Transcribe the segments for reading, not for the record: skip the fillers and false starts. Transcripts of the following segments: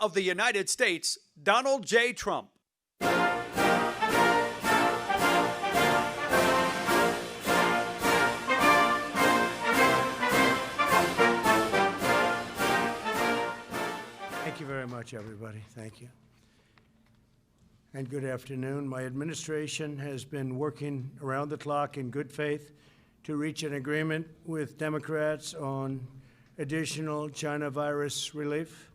of the United States, Donald J. Trump. Thank you very much, everybody. Thank you. And good afternoon. My administration has been working around the clock in good faith to reach an agreement with Democrats on additional China virus relief.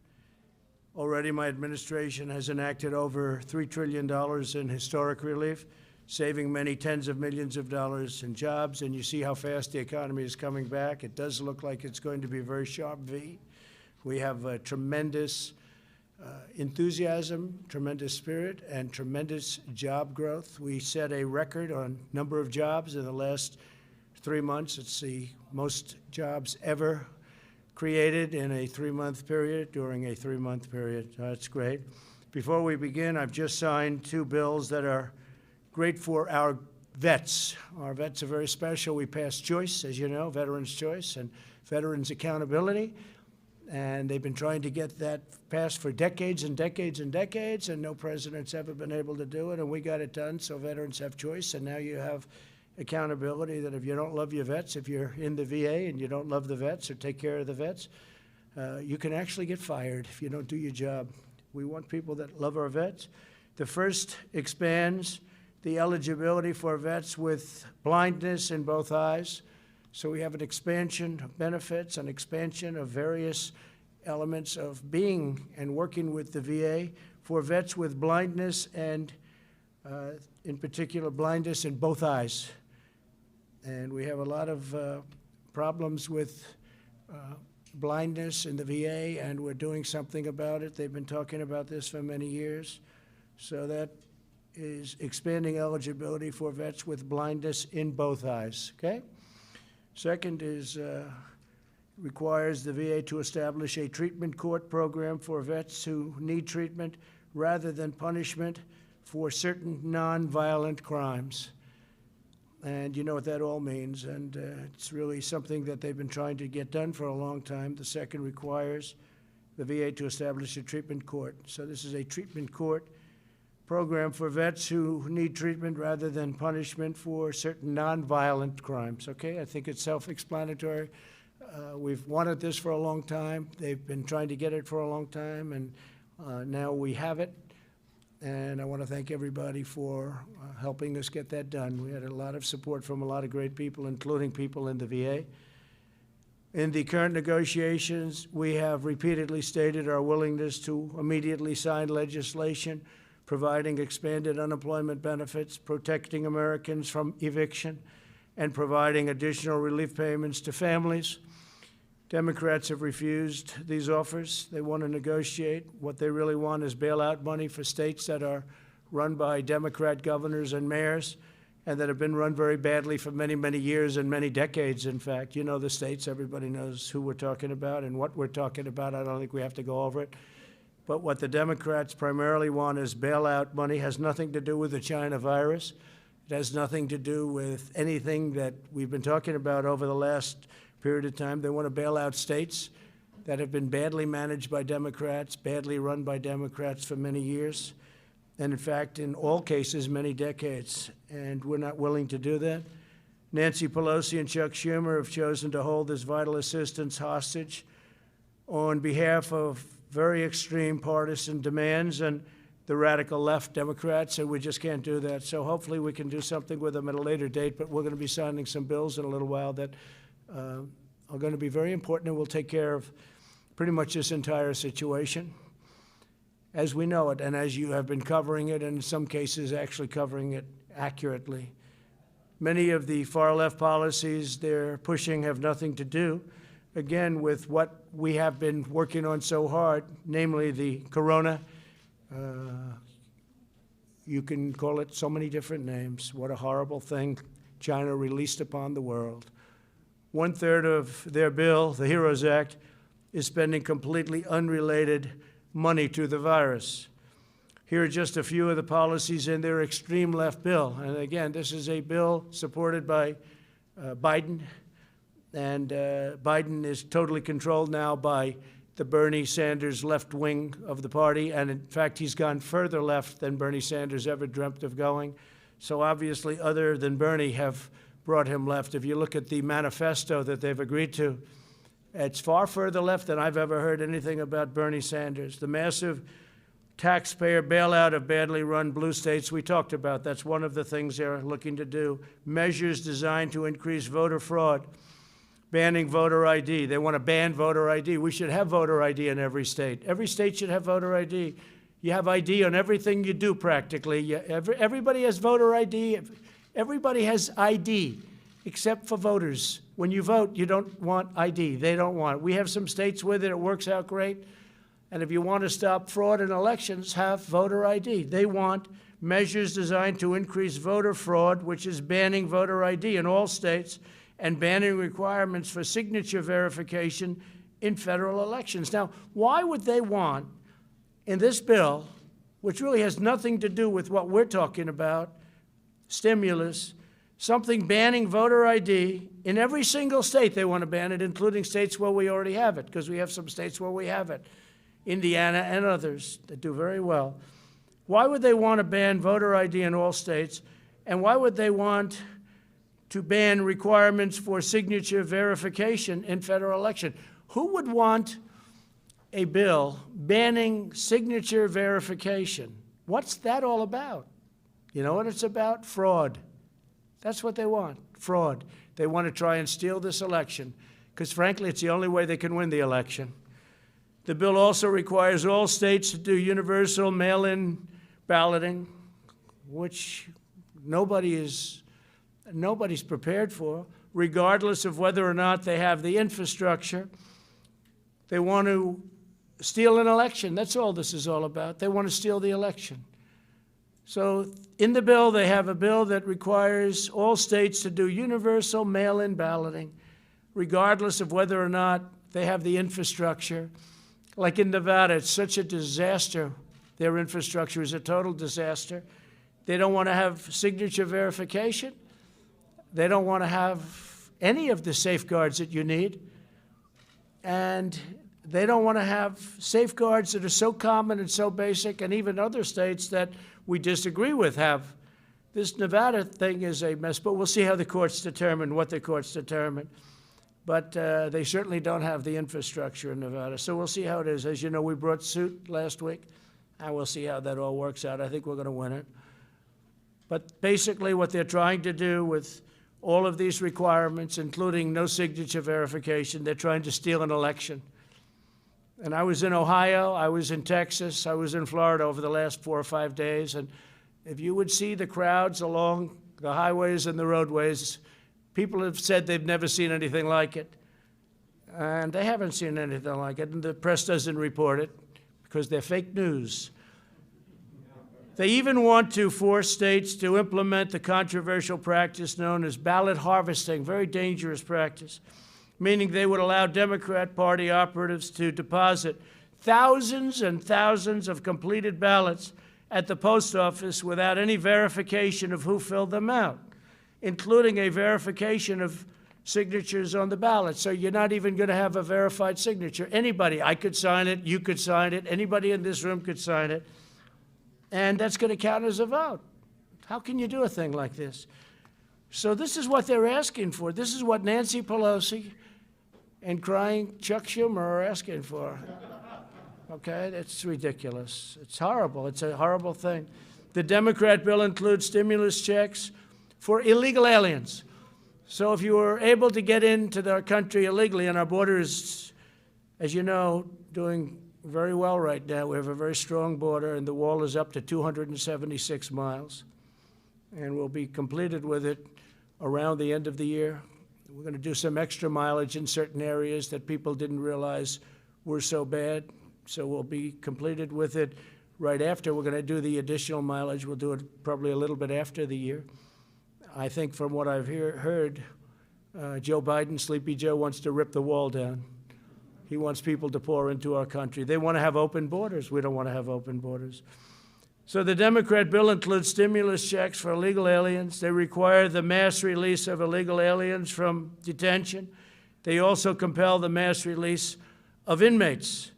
Already, my administration has enacted over $3 trillion in historic relief, saving many tens of millions of dollars in jobs. And you see how fast the economy is coming back. It does look like it's going to be a very sharp V. We have a tremendous enthusiasm, tremendous spirit, and tremendous job growth. We set a record on number of jobs in the last 3 months. It's the most jobs ever created in a 3-month period, during a 3-month period. That's great. Before we begin, I've just signed 2 bills that are great for our vets. Our vets are very special. We passed Choice, as you know, Veterans Choice, and Veterans Accountability. And they've been trying to get that passed for decades and decades and decades, and no president's ever been able to do it, and we got it done, so veterans have choice, and now you have accountability that if you don't love your vets, if you're in the VA and you don't love the vets or take care of the vets, you can actually get fired if you don't do your job. We want people that love our vets. The first expands the eligibility for vets with blindness in both eyes. So we have an expansion of benefits, an expansion of various elements of being and working with the VA for vets with blindness and, in particular, blindness in both eyes. And we have a lot of problems with blindness in the VA, and we're doing something about it. They've been talking about this for many years. So that is expanding eligibility for vets with blindness in both eyes, okay? Second is requires the VA to establish a treatment court program for vets who need treatment rather than punishment for certain nonviolent crimes. And you know what that all means, and it's really something that they've been trying to get done for a long time. The second requires the VA to establish a treatment court. So this is a treatment court program for vets who need treatment rather than punishment for certain nonviolent crimes, okay? I think it's self-explanatory. We've wanted this for a long time. They've been trying to get it for a long time, and now we have it. And I want to thank everybody for helping us get that done. We had a lot of support from a lot of great people, including people in the VA. In the current negotiations, we have repeatedly stated our willingness to immediately sign legislation providing expanded unemployment benefits, protecting Americans from eviction, and providing additional relief payments to families. Democrats have refused these offers. They want to negotiate. What they really want is bailout money for states that are run by Democrat governors and mayors and that have been run very badly for many, many years and many decades, in fact. You know the states. Everybody knows who we're talking about and what we're talking about. I don't think we have to go over it. But what the Democrats primarily want is bailout money. It has nothing to do with the China virus. It has nothing to do with anything that we've been talking about over the last period of time. They want to bail out states that have been badly managed by Democrats, badly run by Democrats for many years, and in fact, in all cases, many decades. And we're not willing to do that. Nancy Pelosi and Chuck Schumer have chosen to hold this vital assistance hostage on behalf of very extreme partisan demands, and the radical left Democrats said we just can't do that. So hopefully we can do something with them at a later date, but we're going to be signing some bills in a little while that are going to be very important and will take care of pretty much this entire situation as we know it and as you have been covering it, and in some cases actually covering it accurately. Many of the far-left policies they're pushing have nothing to do, again, with what we have been working on so hard, namely the corona. You can call it so many different names. What a horrible thing China released upon the world. 1/3 of their bill, the HEROES Act, is spending completely unrelated money to the virus. Here are just a few of the policies in their extreme left bill. And again, this is a bill supported by Biden, and Biden is totally controlled now by the Bernie Sanders left wing of the party, and in fact, he's gone further left than Bernie Sanders ever dreamt of going. So obviously, other than Bernie have brought him left. If you look at the manifesto that they've agreed to, it's far further left than I've ever heard anything about Bernie Sanders. The massive taxpayer bailout of badly run blue states we talked about. That's one of the things they're looking to do. Measures designed to increase voter fraud. Banning voter ID. They want to ban voter ID. We should have voter ID in every state. Every state should have voter ID. You have ID on everything you do practically. Everybody has voter ID. Everybody has ID except for voters. When you vote, you don't want ID. They don't want it. We have some states with it. It works out great. And if you want to stop fraud in elections, have voter ID. They want measures designed to increase voter fraud, which is banning voter ID in all states and banning requirements for signature verification in federal elections. Now, why would they want, in this bill, which really has nothing to do with what we're talking about, stimulus, something banning voter ID in every single state? They want to ban it, including states where we already have it, because we have some states where we have it, Indiana and others that do very well. Why would they want to ban voter ID in all states? And why would they want to ban requirements for signature verification in federal election? Who would want a bill banning signature verification? What's that all about? You know what it's about? Fraud. That's what they want, fraud. They want to try and steal this election because, frankly, it's the only way they can win the election. The bill also requires all states to do universal mail-in balloting, which nobody's prepared for, regardless of whether or not they have the infrastructure. They want to steal an election. That's all this is all about. They want to steal the election. So in the bill, they have a bill that requires all states to do universal mail-in balloting, regardless of whether or not they have the infrastructure. Like in Nevada, it's such a disaster. Their infrastructure is a total disaster. They don't want to have signature verification. They don't want to have any of the safeguards that you need. And they don't want to have safeguards that are so common and so basic, and even other states that we disagree with have. This Nevada thing is a mess, but we'll see how the courts determine what the courts determine. But they certainly don't have the infrastructure in Nevada. So we'll see how it is. As you know, we brought suit last week, and we'll see how that all works out. I think we're going to win it. But basically what they're trying to do with all of these requirements, including no signature verification, they're trying to steal an election. And I was in Ohio, I was in Texas, I was in Florida over the last 4 or 5 days, and if you would see the crowds along the highways and the roadways, people have said they've never seen anything like it. And they haven't seen anything like it, and the press doesn't report it because they're fake news. They even want to force states to implement the controversial practice known as ballot harvesting, very dangerous practice, meaning they would allow Democrat Party operatives to deposit thousands and thousands of completed ballots at the post office without any verification of who filled them out, including a verification of signatures on the ballot. So you're not even going to have a verified signature. Anybody, I could sign it, you could sign it, anybody in this room could sign it, and that's going to count as a vote. How can you do a thing like this? So this is what they're asking for. This is what Nancy Pelosi and crying Chuck Schumer are asking for. Okay, it's ridiculous. It's horrible. It's a horrible thing. The Democrat bill includes stimulus checks for illegal aliens. So if you were able to get into our country illegally, and our border is, as you know, doing very well right now. We have a very strong border, and the wall is up to 276 miles. And we'll be completed with it around the end of the year. We're going to do some extra mileage in certain areas that people didn't realize were so bad. So we'll be completed with it right after. We're going to do the additional mileage. We'll do it probably a little bit after the year. I think from what I've heard, Joe Biden, Sleepy Joe, wants to rip the wall down. He wants people to pour into our country. They want to have open borders. We don't want to have open borders. So the Democrat bill includes stimulus checks for illegal aliens. They require the mass release of illegal aliens from detention. They also compel the mass release of inmates,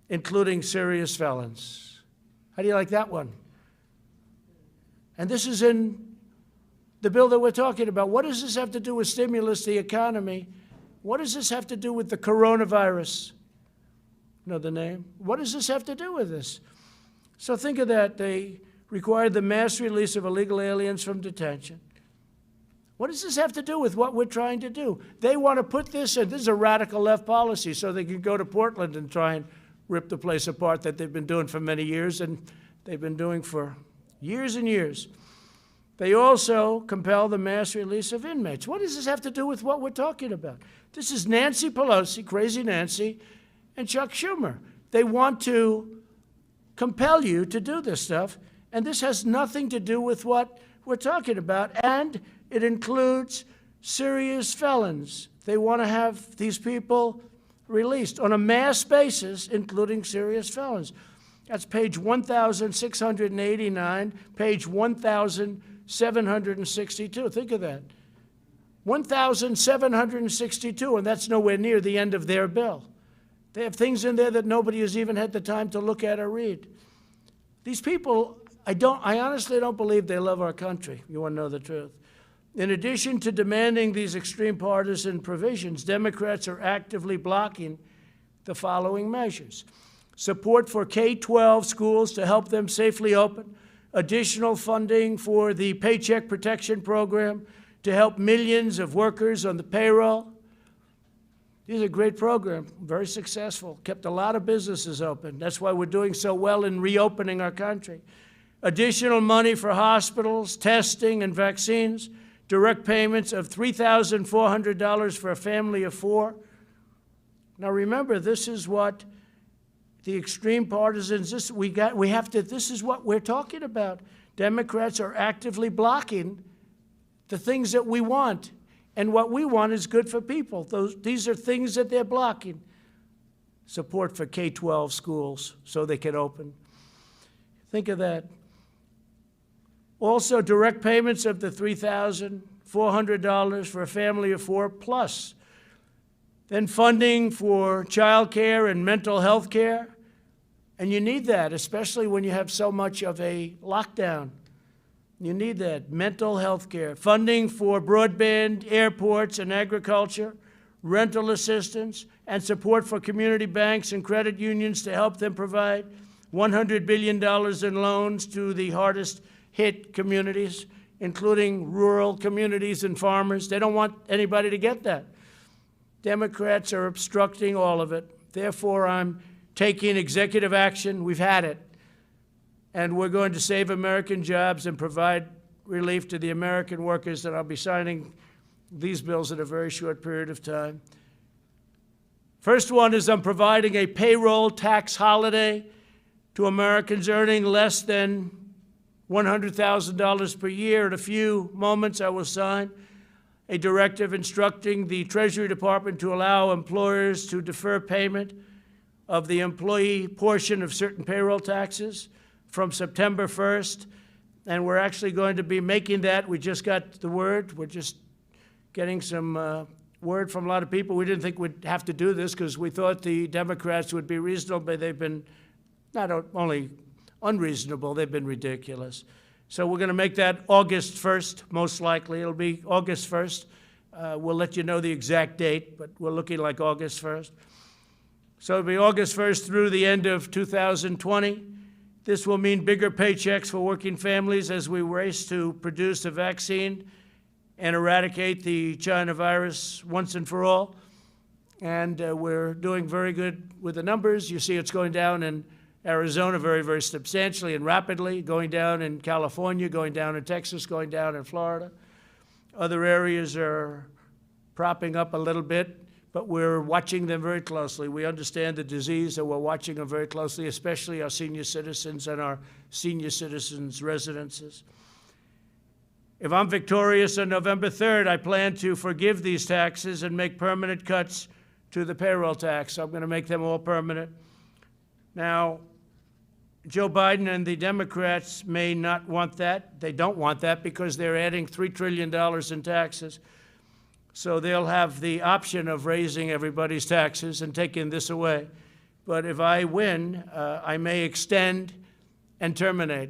including serious felons. How do you like that one? And this is in the bill that we're talking about. What does this have to do with stimulus, the economy? What does this have to do with the coronavirus? Know the name? What does this have to do with this? So think of that. They required the mass release of illegal aliens from detention. What does this have to do with what we're trying to do? They want to put this in. This is a radical left policy, so they can go to Portland and try and rip the place apart that they've been doing for many years, and they've been doing for years and years. They also compel the mass release of inmates. What does this have to do with what we're talking about? This is Nancy Pelosi, Crazy Nancy, and Chuck Schumer. They want to compel you to do this stuff, and this has nothing to do with what we're talking about, and it includes serious felons. They want to have these people released on a mass basis, including serious felons. That's page 1,689, page 1,762. Think of that. 1,762, and that's nowhere near the end of their bill. They have things in there that nobody has even had the time to look at or read. These people, I honestly don't believe they love our country. You want to know the truth. In addition to demanding these extreme partisan provisions, Democrats are actively blocking the following measures: support for K-12 schools to help them safely open, additional funding for the Paycheck Protection Program to help millions of workers on the payroll. These are a great program, very successful, kept a lot of businesses open. That's why we're doing so well in reopening our country. Additional money for hospitals, testing, and vaccines. Direct payments of $3,400 for a family of 4. Now remember, this is what the extreme partisans, this is what we're talking about. Democrats are actively blocking the things that we want. And what we want is good for people. These are things that they're blocking. Support for K-12 schools so they can open. Think of that. Also, direct payments of the $3,400 for a family of 4 plus. Then funding for child care and mental health care. And you need that, especially when you have so much of a lockdown. You need that. Mental health care. Funding for broadband, airports, and agriculture. Rental assistance, and support for community banks and credit unions to help them provide $100 billion in loans to the hardest hit communities, including rural communities and farmers. They don't want anybody to get that. Democrats are obstructing all of it. Therefore, I'm taking executive action. We've had it. And we're going to save American jobs and provide relief to the American workers, and I'll be signing these bills in a very short period of time. First one is I'm providing a payroll tax holiday to Americans earning less than $100,000 per year. In a few moments, I will sign a directive instructing the Treasury Department to allow employers to defer payment of the employee portion of certain payroll taxes from September 1st. And we're actually going to be making that. We just got the word. We're just getting some word from a lot of people. We didn't think we'd have to do this because we thought the Democrats would be reasonable, but they've been not only unreasonable, they've been ridiculous. So we're going to make that August 1st, most likely. It'll be August 1st. We'll let you know the exact date, but we're looking like August 1st. So it'll be August 1st through the end of 2020. This will mean bigger paychecks for working families as we race to produce a vaccine and eradicate the China virus once and for all. And we're doing very good with the numbers. You see it's going down in Arizona very, very substantially and rapidly, going down in California, going down in Texas, going down in Florida. Other areas are propping up a little bit, but we're watching them very closely. We understand the disease, and we're watching them very closely, especially our senior citizens and our senior citizens' residences. If I'm victorious on November 3rd, I plan to forgive these taxes and make permanent cuts to the payroll tax. I'm going to make them all permanent. Now, Joe Biden and the Democrats may not want that. They don't want that because they're adding $3 trillion in taxes. So they'll have the option of raising everybody's taxes and taking this away. But if I win, I may extend and terminate.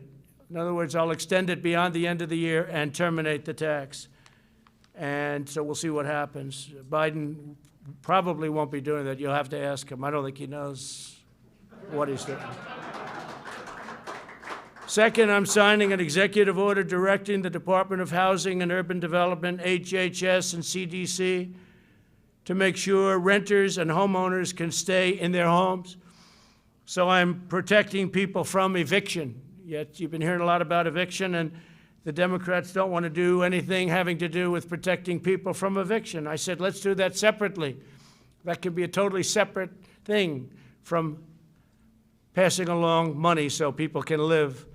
In other words, I'll extend it beyond the end of the year and terminate the tax. And so we'll see what happens. Biden probably won't be doing that. You'll have to ask him. I don't think he knows what he's doing. Second, I'm signing an executive order directing the Department of Housing and Urban Development, HHS, and CDC to make sure renters and homeowners can stay in their homes. So I'm protecting people from eviction. Yet you've been hearing a lot about eviction, and the Democrats don't want to do anything having to do with protecting people from eviction. I said, let's do that separately. That could be a totally separate thing from passing along money so people can live.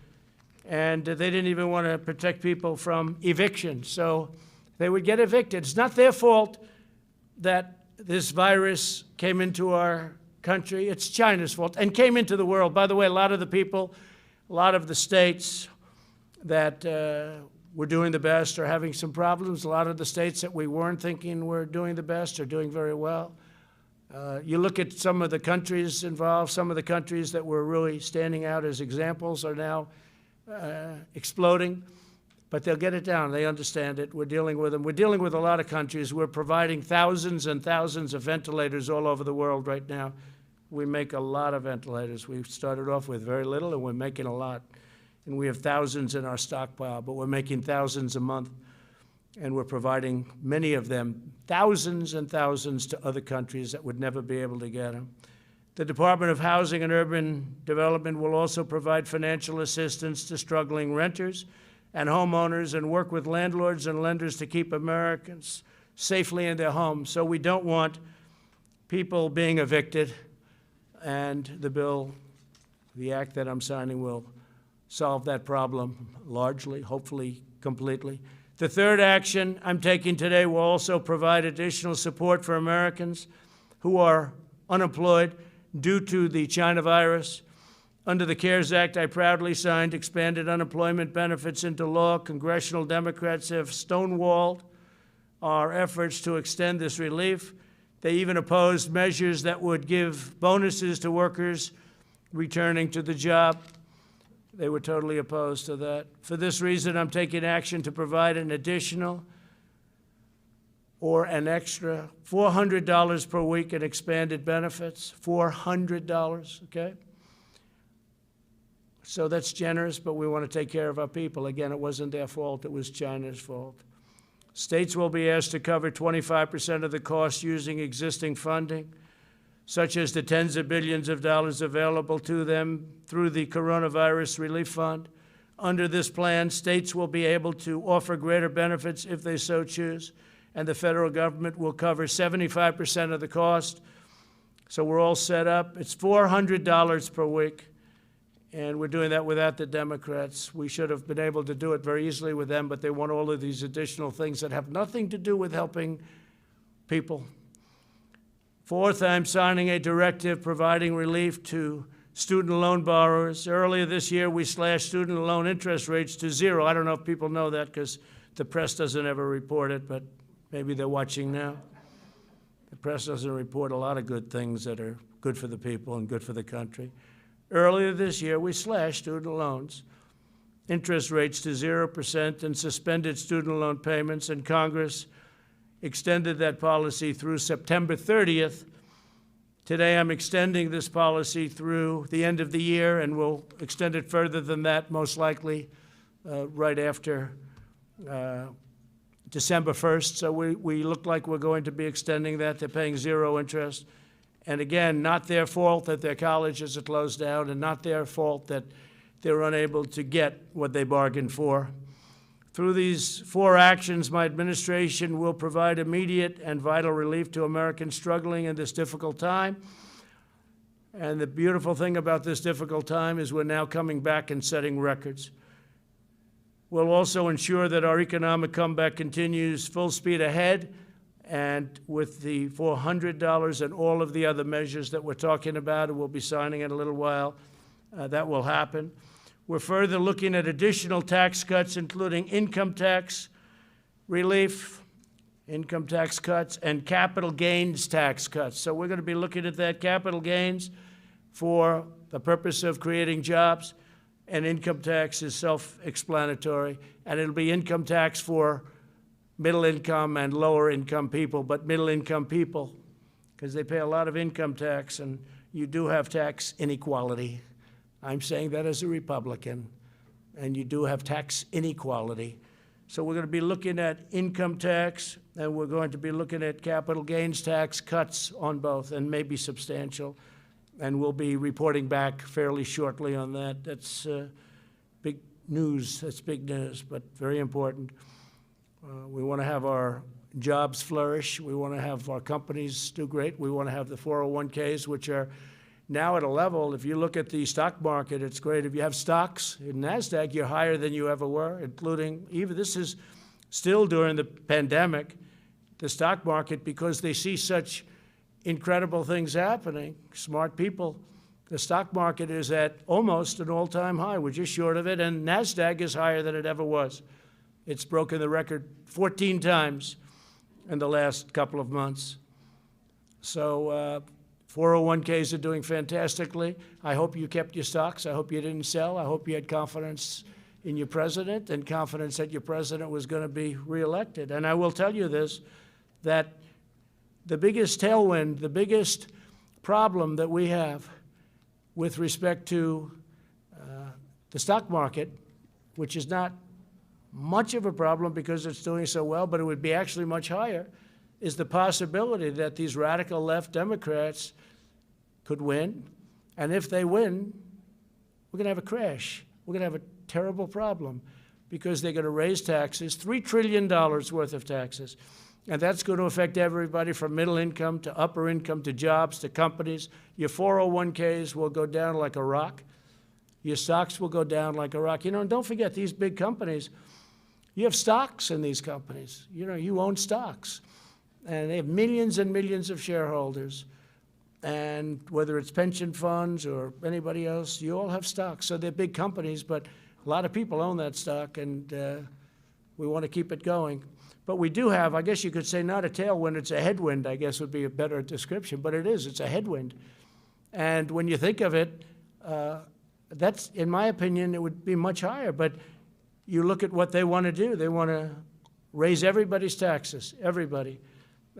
And they didn't even want to protect people from eviction, so they would get evicted. It's not their fault that this virus came into our country. It's China's fault, and came into the world. By the way, a lot of the people, a lot of the states that were doing the best are having some problems. A lot of the states that we weren't thinking were doing the best are doing very well. You look at some of the countries involved, some of the countries that were really standing out as examples are now exploding, but they'll get it down. They understand it. We're dealing with them. We're dealing with a lot of countries. We're providing thousands and thousands of ventilators all over the world right now. We make a lot of ventilators. We started off with very little, and we're making a lot. And we have thousands in our stockpile, but we're making thousands a month, and we're providing many of them, thousands and thousands, to other countries that would never be able to get them. The Department of Housing and Urban Development will also provide financial assistance to struggling renters and homeowners and work with landlords and lenders to keep Americans safely in their homes. So we don't want people being evicted, and the bill, the act that I'm signing, will solve that problem largely, hopefully completely. The third action I'm taking today will also provide additional support for Americans who are unemployed due to the China virus. Under the CARES Act, I proudly signed expanded unemployment benefits into law. Congressional Democrats have stonewalled our efforts to extend this relief. They even opposed measures that would give bonuses to workers returning to the job. They were totally opposed to that. For this reason, I'm taking action to provide an additional or an extra $400 per week in expanded benefits. $400, okay? So that's generous, but we want to take care of our people. Again, it wasn't their fault, it was China's fault. States will be asked to cover 25% of the cost using existing funding, such as the tens of billions of dollars available to them through the Coronavirus Relief Fund. Under this plan, states will be able to offer greater benefits if they so choose, and the federal government will cover 75% of the cost. So we're all set up. It's $400 per week, and we're doing that without the Democrats. We should have been able to do it very easily with them, but they want all of these additional things that have nothing to do with helping people. Fourth, I'm signing a directive providing relief to student loan borrowers. Earlier this year, we slashed student loan interest rates to zero. I don't know if people know that because the press doesn't ever report it, but maybe they're watching now. The press doesn't report a lot of good things that are good for the people and good for the country. Earlier this year, we slashed student loans, interest rates to 0%, and suspended student loan payments, and Congress extended that policy through September 30th. Today, I'm extending this policy through the end of the year, and we'll extend it further than that, most likely right after December 1st. So we look like we're going to be extending that. They're paying zero interest. And again, not their fault that their colleges are closed down, and not their fault that they're unable to get what they bargained for. Through these four actions, my administration will provide immediate and vital relief to Americans struggling in this difficult time. And the beautiful thing about this difficult time is we're now coming back and setting records. We'll also ensure that our economic comeback continues full speed ahead, and with the $400 and all of the other measures that we're talking about, and we'll be signing in a little while, that will happen. We're further looking at additional tax cuts, including income tax relief income tax cuts, and capital gains tax cuts. So we're going to be looking at that capital gains for the purpose of creating jobs, and income tax is self-explanatory, and it'll be income tax for middle income and lower income people, but middle income people, because they pay a lot of income tax, and you do have tax inequality. I'm saying that as a Republican, and you do have tax inequality. So we're going to be looking at income tax, and we're going to be looking at capital gains tax cuts on both, and maybe substantial. And we'll be reporting back fairly shortly on that. That's big news. That's big news, but very important. We want to have our jobs flourish. We want to have our companies do great. We want to have the 401ks, which are now at a level, if you look at the stock market, it's great. If you have stocks in NASDAQ, you're higher than you ever were, including, even this is still during the pandemic, the stock market, because they see such incredible things happening, smart people. The stock market is at almost an all-time high. We're just short of it, and NASDAQ is higher than it ever was. It's broken the record 14 times in the last couple of months. So 401ks are doing fantastically. I hope you kept your stocks. I hope you didn't sell. I hope you had confidence in your president and confidence that your president was going to be reelected. And I will tell you this, that the biggest tailwind, the biggest problem that we have with respect to the stock market, which is not much of a problem because it's doing so well, but it would be actually much higher, is the possibility that these radical left Democrats could win. And if they win, we're going to have a crash. We're going to have a terrible problem because they're going to raise taxes, $3 trillion worth of taxes. And that's going to affect everybody from middle income to upper income to jobs to companies. Your 401ks will go down like a rock. Your stocks will go down like a rock. You know, and don't forget, these big companies, you have stocks in these companies. You know, you own stocks. And they have millions and millions of shareholders. And whether it's pension funds or anybody else, you all have stocks. So they're big companies, but a lot of people own that stock, and we want to keep it going. But we do have, I guess you could say, not a tailwind, it's a headwind, I guess would be a better description, but it is, it's a headwind. And when you think of it, that's, in my opinion, it would be much higher. But you look at what they want to do. They want to raise everybody's taxes, everybody.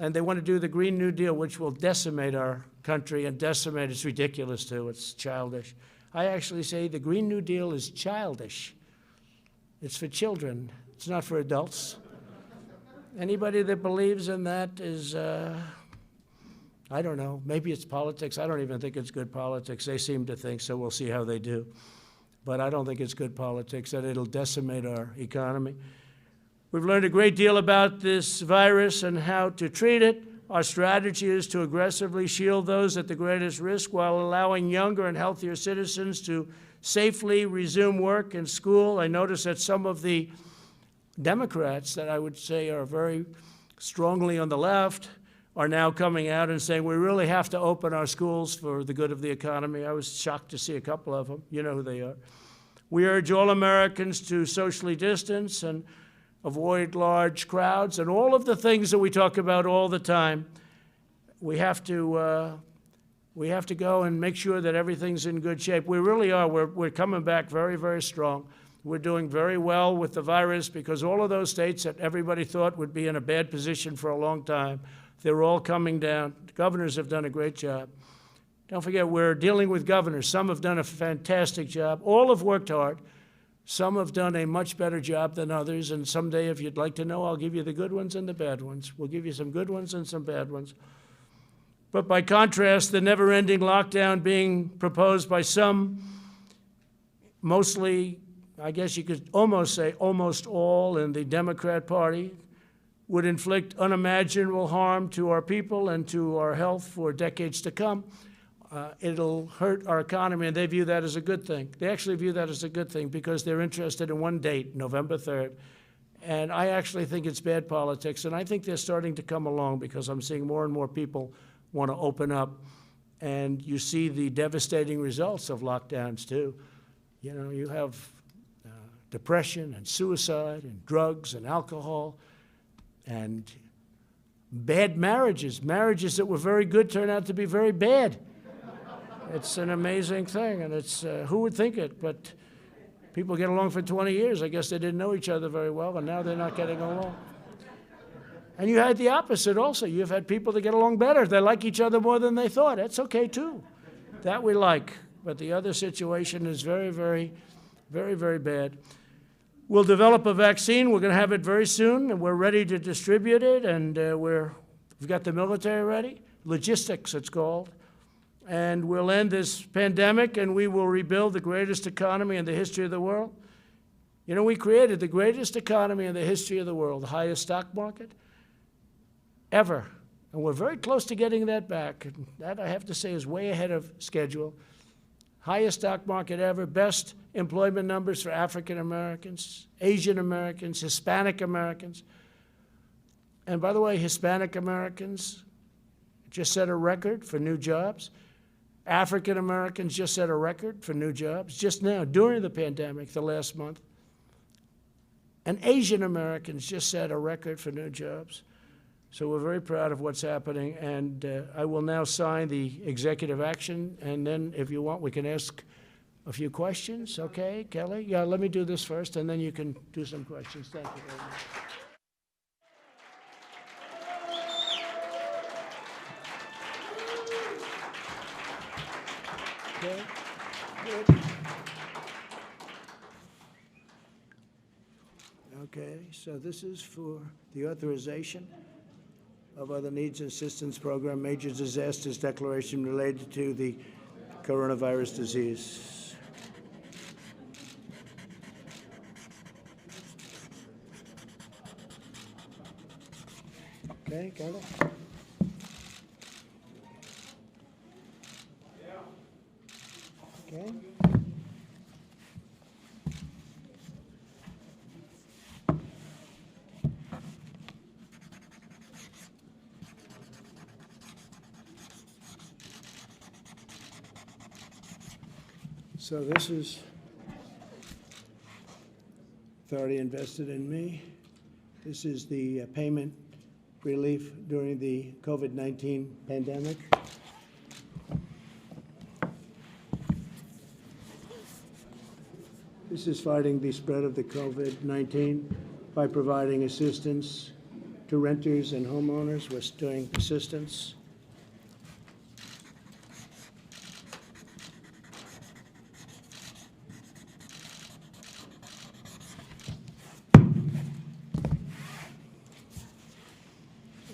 And they want to do the Green New Deal, which will decimate our country and decimate, it's ridiculous too, it's childish. I actually say the Green New Deal is childish. It's for children, it's not for adults. Anybody that believes in that is, I don't know, maybe it's politics. I don't even think it's good politics. They seem to think, so we'll see how they do. But I don't think it's good politics, that it'll decimate our economy. We've learned a great deal about this virus and how to treat it. Our strategy is to aggressively shield those at the greatest risk while allowing younger and healthier citizens to safely resume work and school. I notice that some of the Democrats that I would say are very strongly on the left are now coming out and saying we really have to open our schools for the good of the economy. I was shocked to see a couple of them. You know who they are. We urge all Americans to socially distance and avoid large crowds and all of the things that we talk about all the time. We have to go and make sure that everything's in good shape. We really are. We're coming back very, very strong. We're doing very well with the virus because all of those states that everybody thought would be in a bad position for a long time, they're all coming down. The governors have done a great job. Don't forget, we're dealing with governors. Some have done a fantastic job. All have worked hard. Some have done a much better job than others, and someday, if you'd like to know, I'll give you the good ones and the bad ones. We'll give you some good ones and some bad ones. But by contrast, the never-ending lockdown being proposed by some, mostly, I guess you could almost say almost all in the Democrat Party, would inflict unimaginable harm to our people and to our health for decades to come. It'll hurt our economy, and they view that as a good thing. They actually view that as a good thing because they're interested in one date, November 3rd. And I actually think it's bad politics, and I think they're starting to come along because I'm seeing more and more people want to open up. And you see the devastating results of lockdowns, too. You know, you have depression and suicide and drugs and alcohol and bad marriages. Marriages that were very good turn out to be very bad. It's an amazing thing, and it's, who would think it? But people get along for 20 years. I guess they didn't know each other very well, and now they're not getting along. And you had the opposite also. You've had people that get along better. They like each other more than they thought. That's okay, too. That we like. But the other situation is very, very, very, very bad. We'll develop a vaccine. We're going to have it very soon, and we're ready to distribute it, and we've got the military ready. Logistics, it's called. And we'll end this pandemic, and we will rebuild the greatest economy in the history of the world. You know, we created the greatest economy in the history of the world, the highest stock market ever. And we're very close to getting that back. And that, I have to say, is way ahead of schedule. Highest stock market ever, best employment numbers for African Americans, Asian Americans, Hispanic Americans. And by the way, Hispanic Americans just set a record for new jobs. African Americans just set a record for new jobs just now, during the pandemic, the last month. And Asian Americans just set a record for new jobs. So we're very proud of what's happening, and I will now sign the executive action, and then if you want, we can ask a few questions. Okay, Kelly? Yeah, let me do this first, and then you can do some questions. Thank you very much. Okay, good. Okay, so this is for the authorization of other needs and assistance program, major disasters declaration related to the coronavirus disease. Okay, got it? Okay. So this is authority invested in me. This is the payment relief during the COVID-19 pandemic. This is fighting the spread of the COVID-19 by providing assistance to renters and homeowners. We're doing assistance.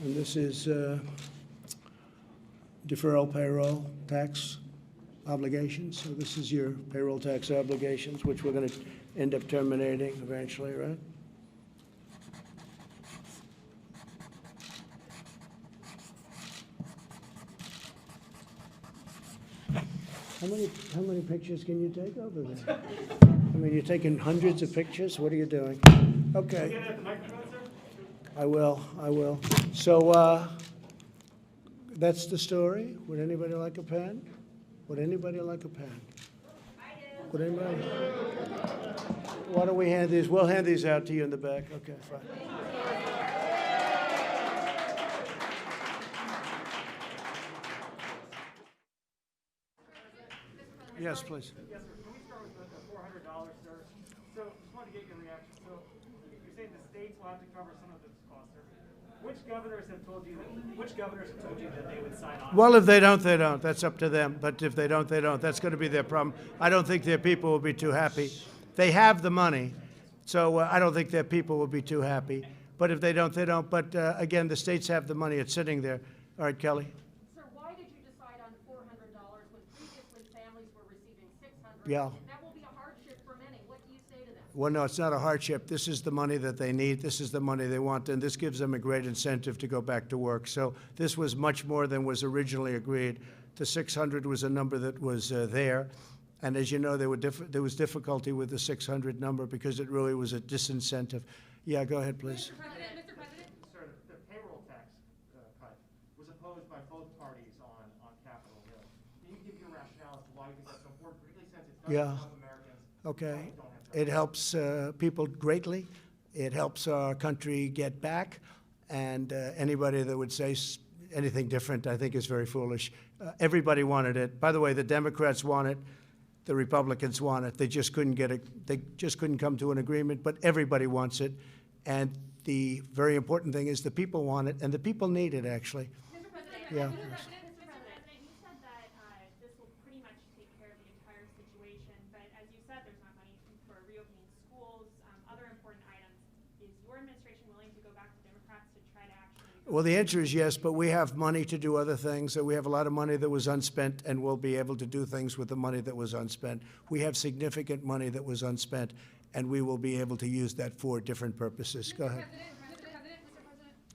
And this is deferral payroll tax obligations. So this is your payroll tax obligations, which we're going to end up terminating eventually, right? How many pictures can you take over there? I mean, you're taking hundreds of pictures? What are you doing? Okay. I will. So that's the story. Would anybody like a pen? Would anybody like a pen? I do. Would anybody? Why don't we hand these? We'll hand these out to you in the back. Okay, fine. Yes, please. Yes, sir. Can we start with the $400, sir? So, just wanted to get your reaction. So, you're saying the states will have to cover some of this cost, sir. Which governors have told you that they would sign on? Well, if they don't, they don't. That's up to them. But if they don't, they don't. That's going to be their problem. I don't think their people will be too happy. They have the money, so I don't think their people will be too happy. But if they don't, they don't. But again, the states have the money. It's sitting there. All right, Kelly. Sir, why did you decide on $400 when previously families were receiving $600? Yeah. That will be a hardship for many. What do you say to them? Well, no, it's not a hardship. This is the money that they need. This is the money they want, and this gives them a great incentive to go back to work. So this was much more than was originally agreed. The 600 was a number that was there, and as you know, there was difficulty with the 600 number because it really was a disincentive. Yeah, go ahead, please. Mr. President? Sir, the payroll tax cut was opposed by both parties on Capitol Hill. Can you give your rationale as to why you think that's so important, particularly since it doesn't help Americans? Okay. Don't have It helps people greatly. It helps our country get back. And anybody that would say anything different, I think, is very foolish. Everybody wanted it. By the way, the Democrats want it. The Republicans want it. They just couldn't get it. They just couldn't come to an agreement. But everybody wants it. And the very important thing is the people want it, and the people need it, actually. Mr. President, Yeah. Mr. President, you said that this will pretty much take care of the entire situation, but as you said, there's not money for reopening schools, other important items. Is your administration willing to go back to Democrats to try to actually? Well, the answer is yes, but we have money to do other things. We have a lot of money that was unspent, and we'll be able to do things with the money that was unspent. We have significant money that was unspent, and we will be able to use that for different purposes. Go ahead. Mr. President,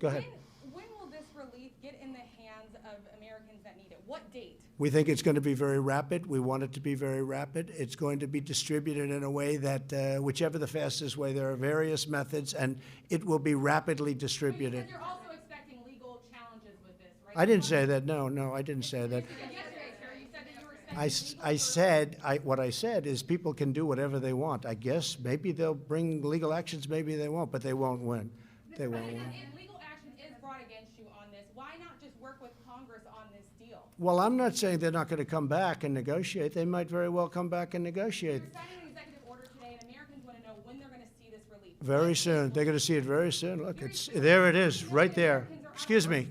Go ahead. When will this relief get in the hands of Americans that need it? What date? We think it's going to be very rapid. We want it to be very rapid. It's going to be distributed in a way that, whichever the fastest way, there are various methods, and it will be rapidly distributed. But you're also expecting legal challenges with this, right? I didn't say that. No, I didn't say that. Yesterday, sir, you said that you were expecting What I said is people can do whatever they want. I guess maybe they'll bring legal actions, maybe they won't, but they won't win. They won't win. If legal action is brought against you on this, why not just work with Congress on this deal? Well, I'm not saying they're not going to come back and negotiate. They might very well come back and negotiate. You're signing an executive order today, and Americans want to know when they're going to see this relief. Very soon. They're going to see it very soon. Look, there it is, right there. Excuse me.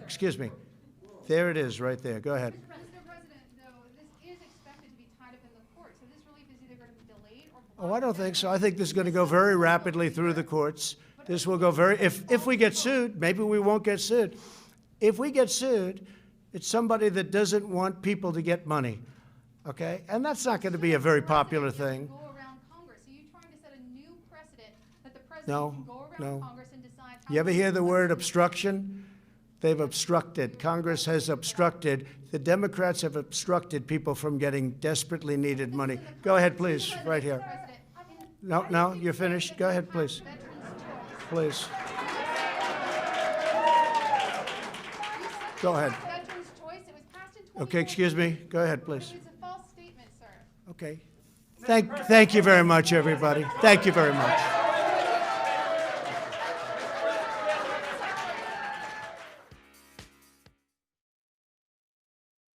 There it is, right there. Go ahead. Mr. President, though, this is expected to be tied up in the court, so this relief is either going to be delayed or blocked. Oh, I don't think so. I think this is going to go very rapidly through the courts. This will go very, if we get sued, maybe we won't get sued. If we get sued, it's somebody that doesn't want people to get money, okay? And that's not going to be a very popular thing. Go around Congress. Are you trying to set a new precedent that the president No, can go no. around Congress and decide how? You ever to hear the use word money? obstruction? They've obstructed. Congress has obstructed. The Democrats have obstructed people from getting desperately needed money. Go ahead, please, right here. President, No, you're finished. Go ahead, please. Veterans' choice. Please. Go ahead. Veterans' choice, it was passed in 2014. Okay, excuse me. Go ahead, please. It's a false statement, sir. Okay. Thank you very much, everybody. Thank you very much.